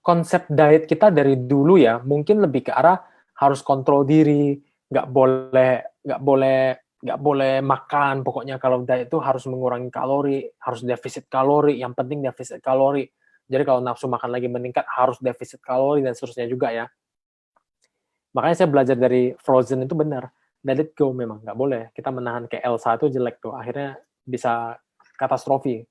konsep diet kita dari dulu ya, mungkin lebih ke arah harus kontrol diri, nggak boleh nggak boleh nggak boleh makan, pokoknya kalau diet itu harus mengurangi kalori, harus defisit kalori, yang penting defisit kalori. Jadi kalau nafsu makan lagi meningkat, harus defisit kalori, dan seterusnya juga ya. Makanya saya belajar dari Frozen itu benar. Let it go memang, nggak boleh. Kita menahan kayak Elsa itu jelek tuh. Akhirnya bisa katastrofi,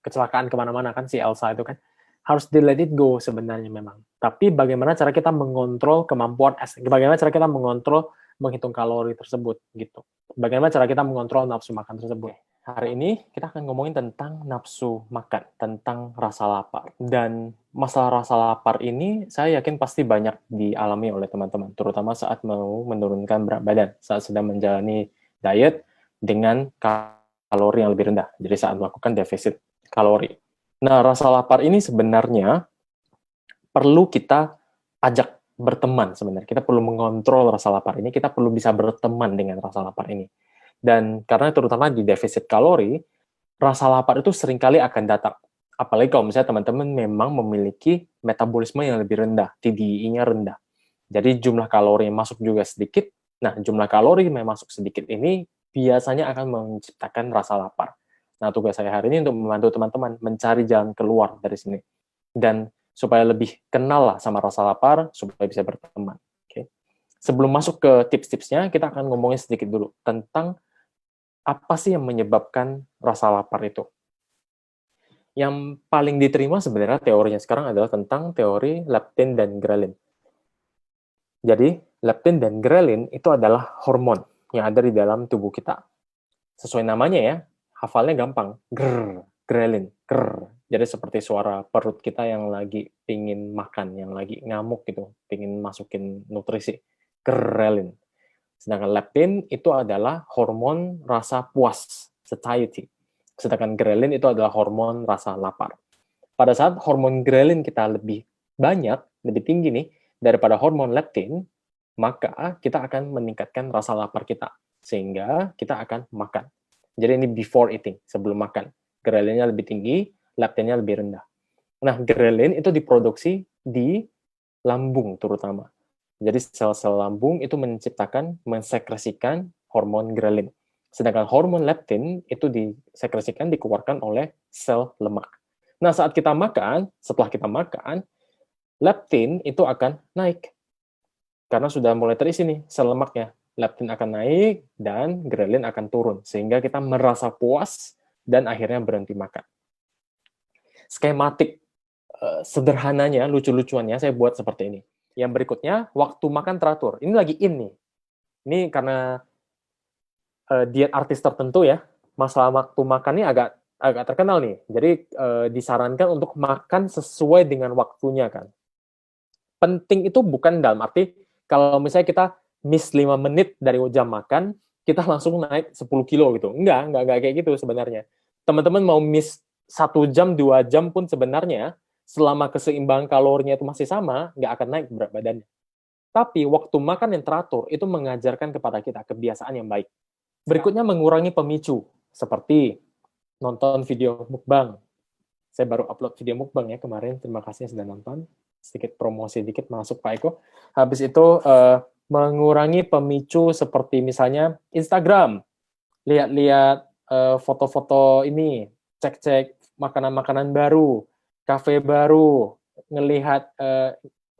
kecelakaan kemana-mana kan si Elsa itu kan. Harus di let it go sebenarnya memang. Tapi bagaimana cara kita mengontrol kemampuan, bagaimana cara kita mengontrol menghitung kalori tersebut gitu. Bagaimana cara kita mengontrol nafsu makan tersebut. Hari ini kita akan ngomongin tentang nafsu makan, tentang rasa lapar. Dan masalah rasa lapar ini saya yakin pasti banyak dialami oleh teman-teman, terutama saat mau menurunkan berat badan, saat sedang menjalani diet dengan kalori yang lebih rendah. Jadi saat melakukan defisit kalori. Nah, rasa lapar ini sebenarnya perlu kita ajak berteman sebenarnya. Kita perlu mengontrol rasa lapar ini, kita perlu bisa berteman dengan rasa lapar ini. Dan karena terutama di defisit kalori, rasa lapar itu seringkali akan datang. Apalagi kalau misalnya teman-teman memang memiliki metabolisme yang lebih rendah, TDEE-nya rendah. Jadi jumlah kalori yang masuk juga sedikit. Nah, jumlah kalori yang masuk sedikit ini biasanya akan menciptakan rasa lapar. Nah, tugas saya hari ini untuk membantu teman-teman mencari jalan keluar dari sini. Dan supaya lebih kenal lah sama rasa lapar, supaya bisa berteman. Oke. Sebelum masuk ke tips-tipsnya, kita akan ngomongin sedikit dulu tentang apa sih yang menyebabkan rasa lapar itu. Yang paling diterima sebenarnya teorinya sekarang adalah tentang teori leptin dan grelin. Jadi, leptin dan grelin itu adalah hormon yang ada di dalam tubuh kita. Sesuai namanya ya, hafalnya gampang. Grelin, Jadi seperti suara perut kita yang lagi pingin makan, yang lagi ngamuk gitu, pingin masukin nutrisi. Grelin. Sedangkan leptin itu adalah hormon rasa puas, satiety. Sedangkan grelin itu adalah hormon rasa lapar. Pada saat hormon grelin kita lebih banyak, lebih tinggi nih, daripada hormon leptin, maka kita akan meningkatkan rasa lapar kita. Sehingga kita akan makan. Jadi ini before eating, sebelum makan. Grelinnya lebih tinggi, leptinnya lebih rendah. Nah, grelin itu diproduksi di lambung terutama. Jadi sel-sel lambung itu menciptakan, mensekresikan hormon grelin. Sedangkan hormon leptin itu disekresikan, dikeluarkan oleh sel lemak. Nah, saat kita makan, setelah kita makan, leptin itu akan naik. Karena sudah mulai terisi nih sel lemaknya. Leptin akan naik dan grelin akan turun. Sehingga kita merasa puas dan akhirnya berhenti makan. Skematik sederhananya, lucu-lucuannya saya buat seperti ini. Yang berikutnya, waktu makan teratur. Ini lagi in nih. Ini karena diet artis tertentu ya, masalah waktu makan ini agak terkenal nih. Jadi disarankan untuk makan sesuai dengan waktunya kan. Penting itu bukan dalam arti kalau misalnya kita miss 5 menit dari jam makan, kita langsung naik 10 kilo gitu. Enggak kayak gitu sebenarnya. Teman-teman mau miss 1 jam, 2 jam pun sebenarnya, selama keseimbangan kalorinya itu masih sama, nggak akan naik berat badannya. Tapi waktu makan yang teratur itu mengajarkan kepada kita kebiasaan yang baik. Berikutnya mengurangi pemicu, seperti nonton video mukbang. Saya baru upload video mukbang ya kemarin, terima kasih yang sudah nonton. Sedikit promosi dikit masuk Pak Eko. Habis itu mengurangi pemicu seperti misalnya Instagram. Lihat-lihat foto-foto ini, cek-cek makanan-makanan baru, kafe baru, ngelihat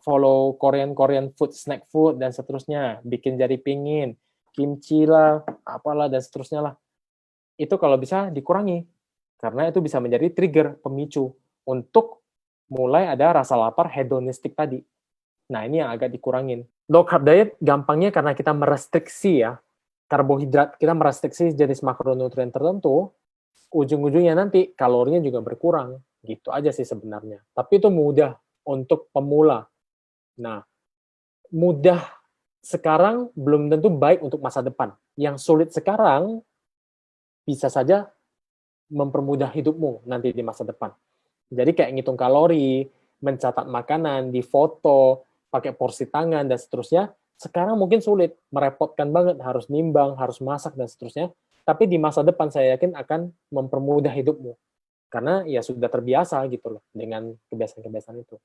follow Korean food, snack food, dan seterusnya, bikin jadi pingin, kimchi lah, apalah, dan seterusnya lah. Itu kalau bisa dikurangi, karena itu bisa menjadi trigger, pemicu, untuk mulai ada rasa lapar hedonistik tadi. Nah, ini yang agak dikurangin. Low carb diet gampangnya karena kita merestriksi ya, karbohidrat, kita merestriksi jenis makronutrien tertentu, ujung-ujungnya nanti kalorinya juga berkurang. Gitu aja sih sebenarnya. Tapi itu mudah untuk pemula. Nah, mudah sekarang belum tentu baik untuk masa depan. Yang sulit sekarang bisa saja mempermudah hidupmu nanti di masa depan. Jadi kayak ngitung kalori, mencatat makanan, di foto, pakai porsi tangan, dan seterusnya, sekarang mungkin sulit, merepotkan banget, harus nimbang, harus masak, dan seterusnya. Tapi di masa depan saya yakin akan mempermudah hidupmu. karena ya sudah terbiasa gitu loh dengan kebiasaan-kebiasaan itu.